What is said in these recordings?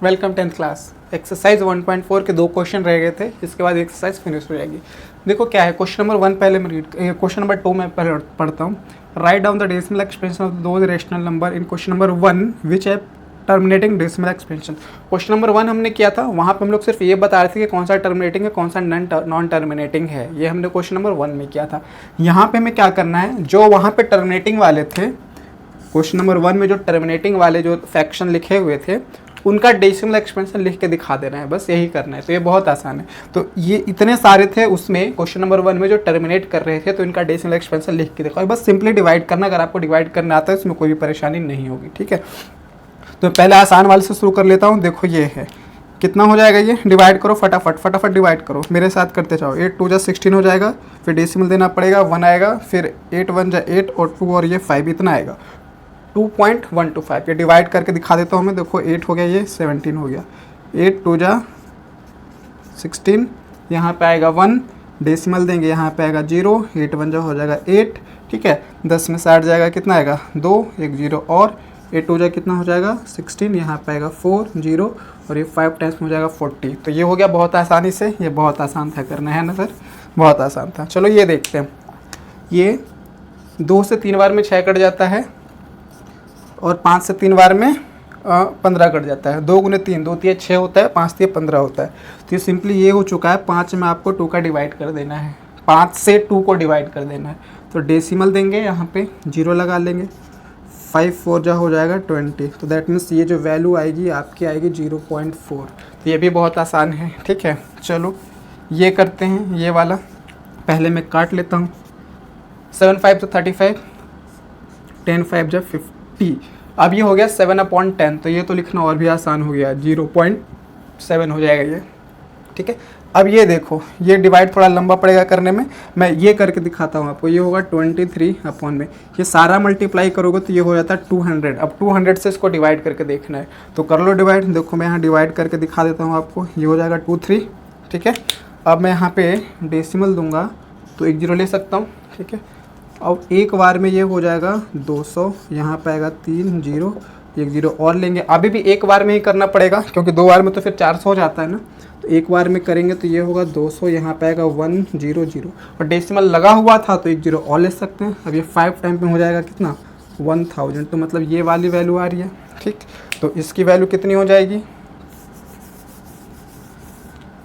Welcome 10th class. Exercise 1.4 के 2 question रह गए थे, इसके बाद एक्सरसाइज फिनिश हो जाएगी। देखो क्या है, क्वेश्चन नंबर 1 पहले मैं क्वेश्चन नंबर 2 मैं पहले पढ़ता हूँ। Right down the decimal expansion of दो rational number in question number 1 which है terminating decimal expansion. Question number 1 हमने किया था, वहाँ पे हम लोग सिर्फ ये बता रहे थे कि कौन सा टर्मिनेटिंग है, कौन सा नॉन टर्मिनेटिंग है। ये हमने क्वेश्चन नंबर 1 में किया था। यहाँ पे हमें क्या करना है, जो वहाँ पे टर्मिनेटिंग वाले थे, क्वेश्चन नंबर 1 में जो टर्मिनेटिंग वाले जो फ्रैक्शन लिखे हुए थे उनका डेसिमल एक्सपेंशन लिख के दिखा देना है, बस यही करना है। तो ये बहुत आसान है। तो ये इतने सारे थे उसमें, क्वेश्चन नंबर 1 में जो टर्मिनेट कर रहे थे, तो इनका डेसिमल एक्सपेंशन लिख के दिखाओ। बस सिंपली डिवाइड करना, अगर आपको डिवाइड करना आता है इसमें कोई भी परेशानी नहीं होगी, ठीक है। तो पहले आसान वाले से शुरू कर लेता हूँ। देखो ये है, कितना हो जाएगा, ये डिवाइड करो फटाफट डिवाइड करो, मेरे साथ करते जाओ। 8 2 जा 16 हो जाएगा, फिर डेसिमल देना पड़ेगा, 1 आएगा, फिर 8 1 जा 8 और 2 और ये 5, इतना आएगा 2.125। ये डिवाइड करके दिखा देता हूँ मैं। देखो 8 हो गया, ये 17 हो गया, 8 2 जा 16, यहाँ पे आएगा 1, डेसिमल देंगे, यहाँ पे आएगा 0, 8 1 जा हो जाएगा 8, ठीक है। 10 में 60 जाएगा, कितना आएगा 2, 1 0 और 8 2 जा कितना हो जाएगा 16, यहाँ पे आएगा 4 0 और ये 5 टाइम्स में हो जाएगा 40। तो ये हो गया बहुत आसानी से, ये बहुत आसान था करना, है ना सर, बहुत आसान था। चलो ये देखते हैं, ये 2 से 3 बार में 6 कट जाता है और 5 से 3 बार में 15 कट जाता है। 2 गुने 3, 2 3 6 होता है, 5 3 15 होता है। तो ये सिंपली ये हो चुका है। 5 में आपको 2 का डिवाइड कर देना है, 5 से 2 को डिवाइड कर देना है। तो डेसिमल देंगे, यहाँ पे 0 लगा लेंगे, 5 4 जा हो जाएगा 20। तो दैट मीन्स ये जो वैल्यू आएगी आपकी आएगी 0.4। तो ये भी बहुत आसान है, ठीक है। चलो ये करते हैं, ये वाला पहले मैं काट लेता हूँ। 7 5 तो 35, 10 5 जा 50। अब ये हो गया 7/10। तो ये तो लिखना और भी आसान हो गया, 0.7 हो जाएगा ये, ठीक है। अब ये देखो, ये डिवाइड थोड़ा लंबा पड़ेगा करने में, मैं ये करके दिखाता हूँ आपको। ये होगा 23 में, ये सारा मल्टीप्लाई करोगे तो ये हो जाता है 200। अब 200 से इसको डिवाइड करके देखना है, तो कर लो डिवाइड। देखो मैं यहाँ डिवाइड करके दिखा देता हूँ आपको। ये हो जाएगा 23, ठीक है। अब मैं यहाँ पे डेसिमल दूंगा तो 1 0 ले सकता हूँ, ठीक है। अब एक बार में ये हो जाएगा 200, यहाँ पे आएगा 3 0 1 0 और लेंगे। अभी भी एक बार में ही करना पड़ेगा, क्योंकि 2 बार में तो फिर 400 हो जाता है ना। तो एक बार में करेंगे तो ये होगा 200, यहाँ पे आएगा 1 0 0 और डेसिमल लगा हुआ था तो 1 0 और ले सकते हैं। अब ये 5 टाइम में हो जाएगा कितना 1000। तो मतलब ये वाली वैल्यू आ रही है, ठीक। तो इसकी वैल्यू कितनी हो जाएगी,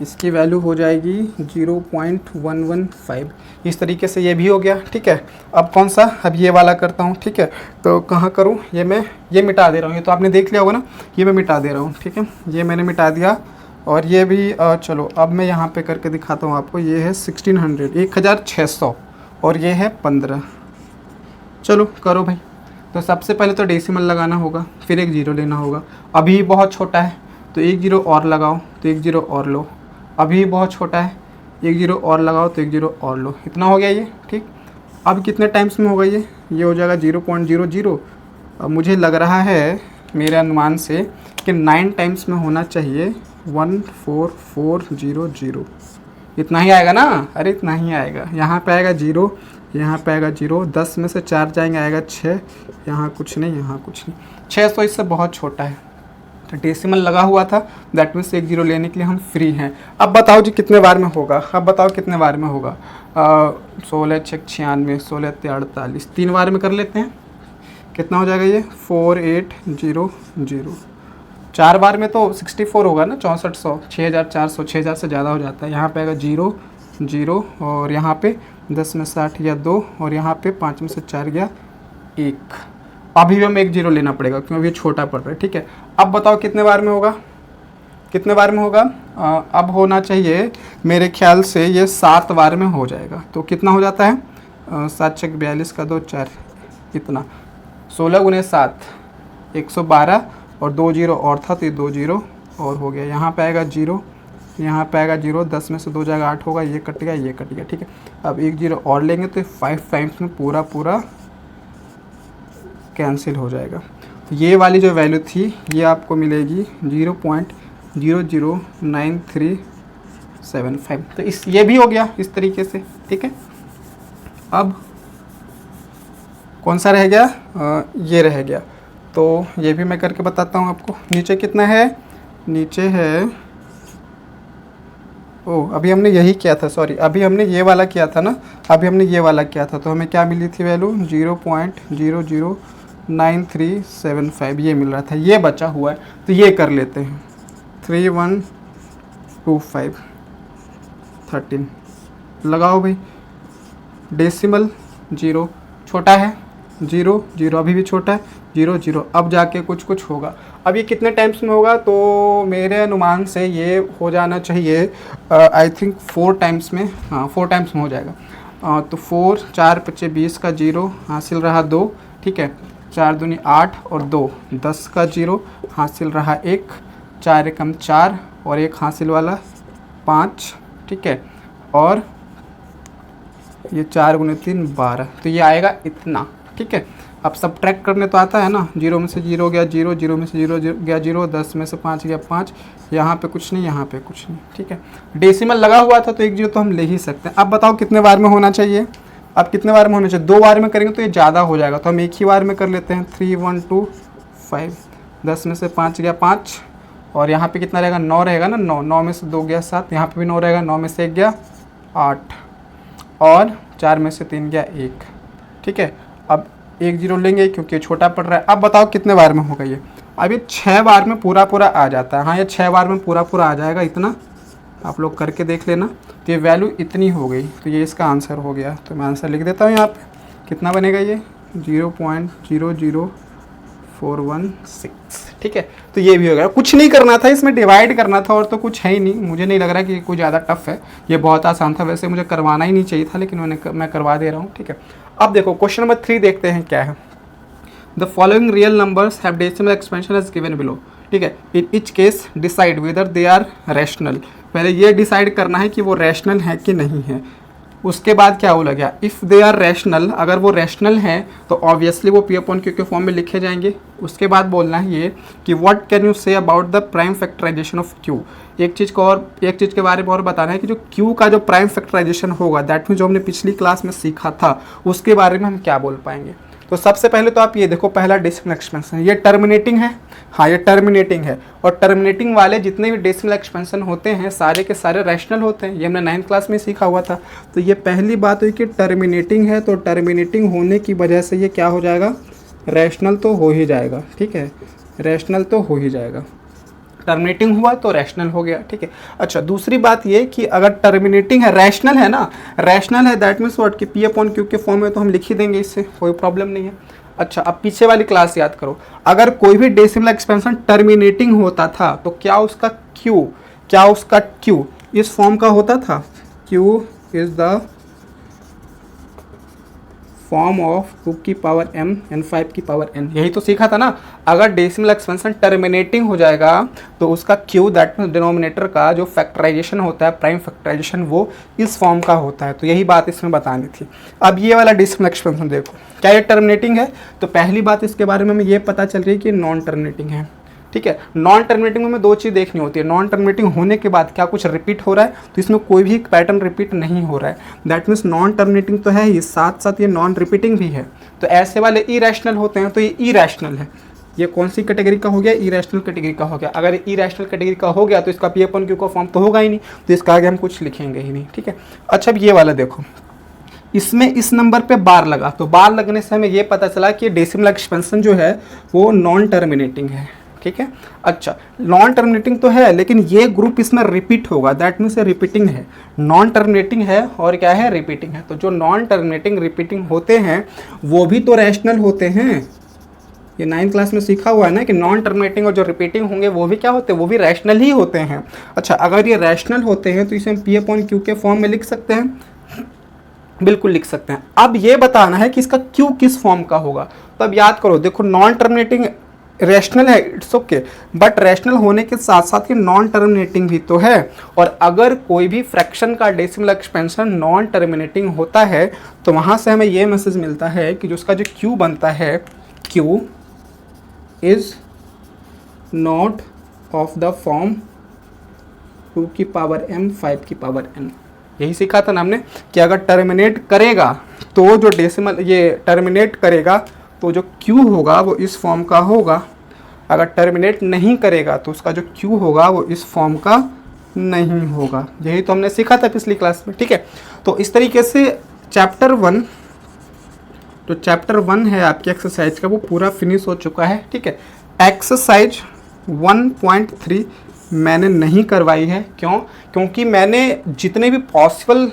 इसकी वैल्यू हो जाएगी 0.115। इस तरीके से ये भी हो गया, ठीक है। अब कौन सा, अब ये वाला करता हूँ, ठीक है। तो कहाँ करूँ, ये मैं ये मिटा दे रहा हूँ। ये तो आपने देख लिया होगा ना, ये मैं मिटा दे रहा हूँ, ठीक है। ये मैंने मिटा दिया और ये भी चलो अब मैं यहाँ पे करके दिखाता हूँ आपको। ये है 1600, 1600 और ये है 15। चलो करो भाई। तो सबसे पहले तो डेसिमल लगाना होगा, फिर 1 0 लेना होगा। अभी बहुत छोटा है तो 1 0 और लगाओ, तो 1 0 और लो। अभी बहुत छोटा है, 1 0 और लगाओ तो 1 0 और लो। इतना हो गया ये, ठीक। अब कितने टाइम्स में होगा ये हो जाएगा 0.00। अब मुझे लग रहा है मेरे अनुमान से कि 9 टाइम्स में होना चाहिए, 14400। इतना ही आएगा ना, अरे इतना ही आएगा। यहाँ पे आएगा 0, यहाँ पे आएगा 0, 10 में से 4 जाएंगे आएगा 6, यहाँ कुछ नहीं, यहाँ कुछ नहीं। 600 इससे बहुत छोटा है, तो डेसिमल लगा हुआ था, दैट मीन्स 1 0 लेने के लिए हम फ्री हैं। अब बताओ जी कितने बार में होगा, अब बताओ कितने बार में होगा। 16 6 96, 16 48, 3 बार में कर लेते हैं। कितना हो जाएगा ये 4800। 4 बार में तो 64 होगा ना, 6400, 6400, 6000 से ज़्यादा हो जाता है। यहाँ पे आएगा 0 0 और यहाँ पे 10 में 60 गया 2 और यहाँ पे 5 में से 4 गया 1। अभी भी हमें 1 0 लेना पड़ेगा क्योंकि ये छोटा पड़ रहा है, ठीक है। अब बताओ कितने बार में होगा, कितने बार में होगा। अब होना चाहिए मेरे ख्याल से ये 7 बार में हो जाएगा। तो कितना हो जाता है, 7 6 42 का 2 4, इतना 16 गुने 7 112 और 2 0 और था तो ये 2 0 और हो गया। यहाँ पे आएगा 0, यहाँ पे आएगा 0, 10 में से 2 जाएगा 8 होगा, ये कट गया, ये कट गया, ठीक है। अब 1 0 और लेंगे तो 5 टाइम्स में पूरा कैंसिल हो जाएगा। तो ये वाली जो वैल्यू थी ये आपको मिलेगी 0.009375। तो ये भी हो गया इस तरीके से, ठीक है। अब कौन सा रह गया, ये रह गया। तो ये भी मैं करके बताता हूँ आपको। नीचे कितना है नीचे है, ओ अभी हमने यही किया था, सॉरी अभी हमने ये वाला किया था ना, अभी हमने ये वाला किया था, तो हमें क्या मिली थी वैल्यू 0.009375 ये मिल रहा था, ये बचा हुआ है, तो ये कर लेते हैं 3125 13 लगाओ भाई, डेसिमल 0 छोटा है, 0 0 अभी भी छोटा है, 0 0 अब जाके कुछ होगा। अब ये कितने टाइम्स में होगा, तो मेरे अनुमान से ये हो जाना चाहिए आई थिंक 4 टाइम्स में, हाँ 4 टाइम्स में हो जाएगा। तो 4 4 5 20 का 0 हासिल रहा 2, ठीक है, 4 दूनी 8 और 2 10 का 0 हासिल रहा 1, 4 एकम 4 और 1 हासिल वाला 5, ठीक है, और ये 4 गुने 3 12, तो ये आएगा इतना, ठीक है। अब सब ट्रैक करने तो आता है ना, 0 में से 0 गया 0, 0 में से 0 गया 0, 10 में से 5 गया 5, यहाँ पे कुछ नहीं, यहाँ पे कुछ नहीं, ठीक है। डेसिमल लगा हुआ था तो 1 0 तो हम ले ही सकते हैं। अब बताओ कितने बार में होना चाहिए, अब कितने बार में होना चाहिए, 2 बार में करेंगे तो ये ज़्यादा हो जाएगा, तो हम एक ही बार में कर लेते हैं 3 1 2 5, 10 में से 5 गया 5, और यहाँ पे कितना रहेगा 9 रहेगा ना, 9 9 में से 2 गया 7, यहाँ पे भी 9 रहेगा, 9 में से 1 गया 8, और 4 में से 3 गया 1, ठीक है। अब 1 0 लेंगे क्योंकि छोटा पड़ रहा है। अब बताओ कितने बार में होगा ये, अब ये 6 बार में पूरा आ जाता है, हाँ ये 6 बार में पूरा आ जाएगा, इतना आप लोग करके देख लेना, तो ये वैल्यू इतनी हो गई, तो ये इसका आंसर हो गया। तो मैं आंसर लिख देता हूँ यहाँ पे, कितना बनेगा ये 0.00416, ठीक है। तो ये भी हो गया, कुछ नहीं करना था, इसमें डिवाइड करना था और तो कुछ है ही नहीं। मुझे नहीं लग रहा कि कोई ज़्यादा टफ है, ये बहुत आसान था, वैसे मुझे करवाना ही नहीं चाहिए था, लेकिन मैं करवा दे रहा हूँ, ठीक है। अब देखो क्वेश्चन नंबर 3 देखते हैं क्या है। The following real numbers have decimal expansion as given below, ठीक है। In each case decide whether they are rational, पहले ये डिसाइड करना है कि वो रैशनल है कि नहीं है। उसके बाद क्या बोला गया, इफ़ दे आर रैशनल, अगर वो रैशनल हैं तो ऑब्वियसली वो पी अपॉन क्यू के फॉर्म में लिखे जाएंगे। उसके बाद बोलना है ये कि what can you say about the prime factorisation of Q, एक चीज़ के बारे में और बताना है कि जो क्यू का जो प्राइम फैक्टराइजेशन होगा, दैट मीन जो हमने पिछली क्लास में सीखा था, उसके बारे में हम क्या बोल पाएंगे। तो सबसे पहले तो आप ये देखो, पहला डेसिमल एक्सपेंशन, ये टर्मिनेटिंग है, हाँ ये टर्मिनेटिंग है, और टर्मिनेटिंग वाले जितने भी डेसिमल एक्सपेंशन होते हैं सारे के सारे रैशनल होते हैं, ये हमने 9th क्लास में सीखा हुआ था। तो ये पहली बात हुई कि टर्मिनेटिंग है, तो टर्मिनेटिंग होने की वजह से ये क्या हो जाएगा, रैशनल तो हो ही जाएगा, ठीक है, रैशनल तो हो ही जाएगा, टर्मिनेटिंग हुआ तो रैशनल हो गया, ठीक है। अच्छा दूसरी बात ये कि अगर टर्मिनेटिंग है, रैशनल है ना, रैशनल है, दैट मीन्स व्हाट कि पी अपॉन क्यू के फॉर्म में तो हम लिख ही देंगे, इससे कोई प्रॉब्लम नहीं है। अच्छा अब पीछे वाली क्लास याद करो, अगर कोई भी डेसिमल एक्सपेंशन टर्मिनेटिंग होता था तो क्या उसका क्यू इस फॉर्म का होता था, Q is the form of 2 की पावर m एंड 5 की पावर n, यही तो सीखा था ना। अगर डेसिमल एक्सपेंशन टर्मिनेटिंग हो जाएगा तो उसका q दैट मीन्स डिनोमिनेटर का जो फैक्टराइजेशन होता है, प्राइम फैक्टराइजेशन, वो इस फॉर्म का होता है। तो यही बात इसमें बतानी थी। अब ये वाला डेसिमल एक्सपेंशन देखो, क्या ये टर्मिनेटिंग है, तो पहली बात इसके बारे में हमें ये पता चल रही है कि नॉन टर्मिनेटिंग है, ठीक है। नॉन टर्मिनेटिंग में हमें 2 चीज़ देखनी होती है, नॉन टर्मिनेटिंग होने के बाद क्या कुछ रिपीट हो रहा है, तो इसमें कोई भी पैटर्न रिपीट नहीं हो रहा है, दैट मीन्स नॉन टर्मिनेटिंग तो है ही, साथ साथ ये नॉन रिपीटिंग भी है। तो ऐसे वाले इरैशनल होते हैं, तो ये इरैशनल है। ये कौन सी कैटेगरी का हो गया, इरैशनल कैटेगरी का हो गया। अगर इरैशनल कैटेगरी का हो गया तो इसका पी अपॉन क्यू का फॉर्म तो होगा ही नहीं, तो इसका आगे हम कुछ लिखेंगे ही नहीं, ठीक है। अच्छा अब ये वाला देखो, इसमें इस नंबर पे बार लगा, तो बार लगने से हमें ये पता चला कि डेसिमल एक्सपेंशन जो है वो नॉन टर्मिनेटिंग है, ठीक है। अच्छा नॉन टर्मिनेटिंग तो है, लेकिन ये ग्रुप इसमें रिपीट होगा, दैट मीन्स रिपीटिंग है। नॉन टर्मिनेटिंग है और क्या है, रिपीटिंग है। तो जो नॉन टर्मिनेटिंग रिपीटिंग होते हैं वो भी तो रैशनल होते हैं, ये 9th क्लास में सीखा हुआ है ना कि नॉन टर्मिनेटिंग और जो रिपीटिंग होंगे वो भी क्या होते हैं, वो भी रैशनल ही होते हैं। अच्छा अगर ये रैशनल होते हैं तो इसे हम पी अपॉन क्यू के फॉर्म में लिख सकते हैं, बिल्कुल लिख सकते हैं। अब ये बताना है कि इसका क्यू किस फॉर्म का होगा। तो अब याद करो, देखो नॉन टर्मिनेटिंग रैशनल है, इट्स ओके, बट रैशनल होने के साथ साथ ये नॉन टर्मिनेटिंग भी तो है। और अगर कोई भी फ्रैक्शन का डेसिमल एक्सपेंशन नॉन टर्मिनेटिंग होता है तो वहाँ से हमें ये मैसेज मिलता है कि जो उसका जो क्यू बनता है, Q is not of the form 2 की पावर m 5 की पावर n। यही सीखा था ना हमने कि अगर टर्मिनेट करेगा तो जो डेसिमल ये टर्मिनेट करेगा तो जो Q होगा वो इस फॉर्म का होगा, अगर टर्मिनेट नहीं करेगा तो उसका जो क्यू होगा वो इस फॉर्म का नहीं होगा। यही तो हमने सीखा था पिछली क्लास में, ठीक है। तो इस तरीके से चैप्टर 1 है आपकी एक्सरसाइज का, वो पूरा फिनिश हो चुका है, ठीक है। एक्सरसाइज 1.3 मैंने नहीं करवाई है, क्यों? क्योंकि मैंने जितने भी पॉसिबल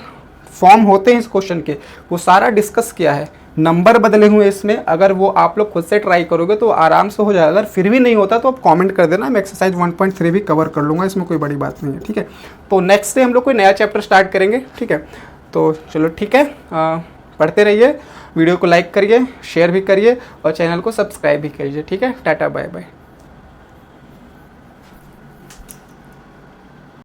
फॉर्म होते हैं इस क्वेश्चन के वो सारा डिस्कस किया है। नंबर बदले हुए इसमें, अगर वो आप लोग खुद से ट्राई करोगे तो आराम से हो जाएगा। अगर फिर भी नहीं होता तो आप कमेंट कर देना, मैं एक्सरसाइज 1.3 भी कवर कर लूँगा, इसमें कोई बड़ी बात नहीं है, ठीक है। तो नेक्स्ट डे हम लोग कोई नया चैप्टर स्टार्ट करेंगे, ठीक है। तो चलो ठीक है, पढ़ते रहिए, वीडियो को लाइक करिए, शेयर भी करिए और चैनल को सब्सक्राइब भी करिए, ठीक है। Tata bye bye.